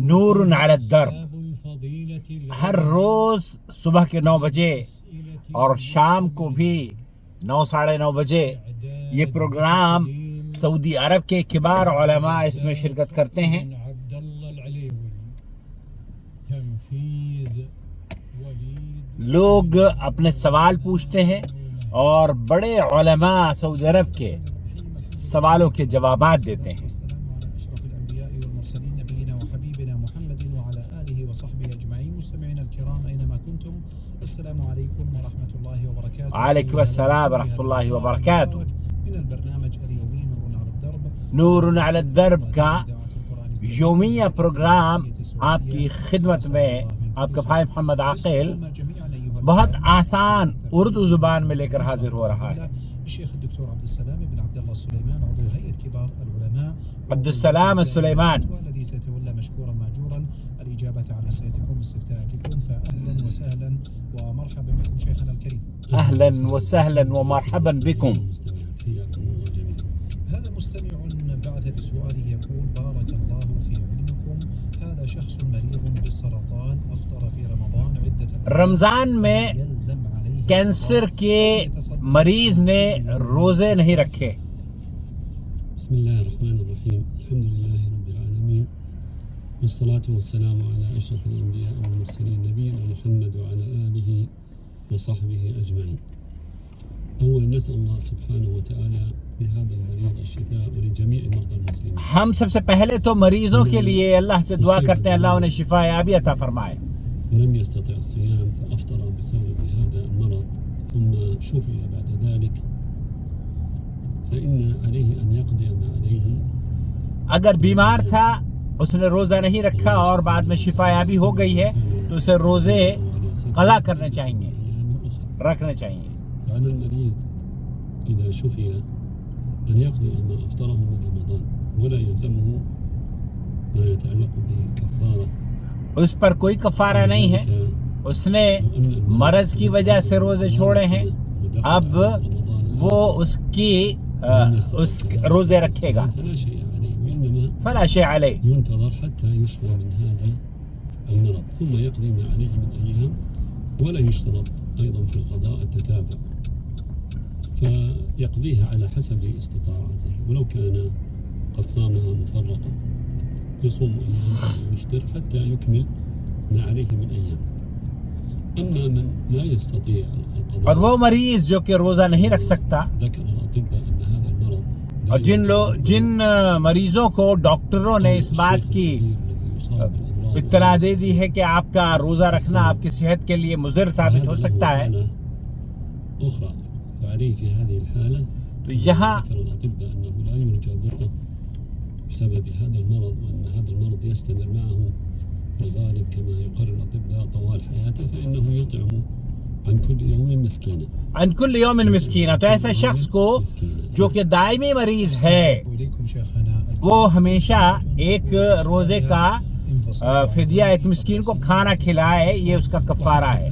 नूरुन अला दर्ब, हर रोज सुबह के 9 बजे और शाम को भी 9 साढ़े 9 बजे ये प्रोग्राम सऊदी अरब के किबार उलमा इसमें शिरकत करते हैं। लोग अपने सवाल पूछते हैं और बड़े उलमा सऊदी अरब के सवालों के जवाबात देते हैं। वालेकुम अस्सलाम रहमतुल्लाहि व बरकातुहू। नूरुन अला दर्ब का यौमिया प्रोग्राम आपकी खिदमत में आपका भाई मोहम्मद आकिल बहुत आसान उर्दू जुबान में लेकर हाजिर हो रहा है। अब्दुस्सलाम सुलेमान अहलन व सहलन व मरहबन बिकुम। रमजान में कैंसर के मरीज ने रोजे नहीं रखे। बिस्मिल्लाहिर्रहमानिर्रहीम, अल्हम्दुलिल्लाहि रब्बिल आलमीन, वस्सलातु वस्सलामु अला अशरफिल अंबिया वल मुरसलीन नबीना मुहम्मद व अला आलिहि व सहबिहि अजमईन। अव्वलन नसअलुल्लाह सुब्हानहु व तआला लिहादा अलमरीद अश्शिफा व लिजमीइ मर्दा अलमुस्लिमीन। हम सबसे पहले तो मरीजों के लिए अल्लाह से दुआ करते हैं अल्लाह उन्हें शिफा याबी अता फरमाए। ولم يستطع الصيام فأفطر بسبب هذا المرض ثم شفي بعد ذلك فإن عليه أن يقضي ما عليه। अगर बीमार था उसने रोज़ा नहीं रखा और बाद में शिफा याबी हो गई है तो उसे रोज़े क़ज़ा करने चाहिए, रखने चाहिए। فعلى المريض إذا شفي أن يقضي ما أفطره من رمضان ولا يلزمه ما يتعلق بكفارة। उस पर कोई कफारा नहीं है, उसने मरज की वजह से रोजे छोड़े हैं, अब वो उस रोजे रखेगा। फला शै अलैह, ينتظر حتى يشفى من هذا المرض ثم يقضي ما عليه من أيام ولا يشترط أيضا في القضاء التتابع، فيقضيها على حسب استطاعته، ولو كان قد صامها مفرقا يصوم أيام ويفطر حتى يكمل ما عليه من أيام। أما من لا يستطيع القضاء और वो मरीज जो कि रोज़ा नहीं रख सकता, ذكر الأطباء أن هذا المرض और जिन मरीजों को डॉक्टरों ने इस बात की इत्तला दे दी है कि आपका रोज़ा रखना आपकी सेहत के लिए मुज़िर साबित हो सकता है, أخرى فعليه في هذه الحالة तो यहाँ ذكر الأطباء أنه لا يرجى برؤه بسبب هذا المرض وأن هذا المرض يستمر معه الغالب كما يقرر الأطباء طوال حياته، فإنه يطعم عن كل يوم مسكينة अन कुल्ल यौमिन मिस्कीना। तो ऐसे शख्स को जो कि दायमी मरीज है वो हमेशा एक रोजे का फिदिया एक मिस्कीन को खाना खिलाए, ये उसका कफारा है।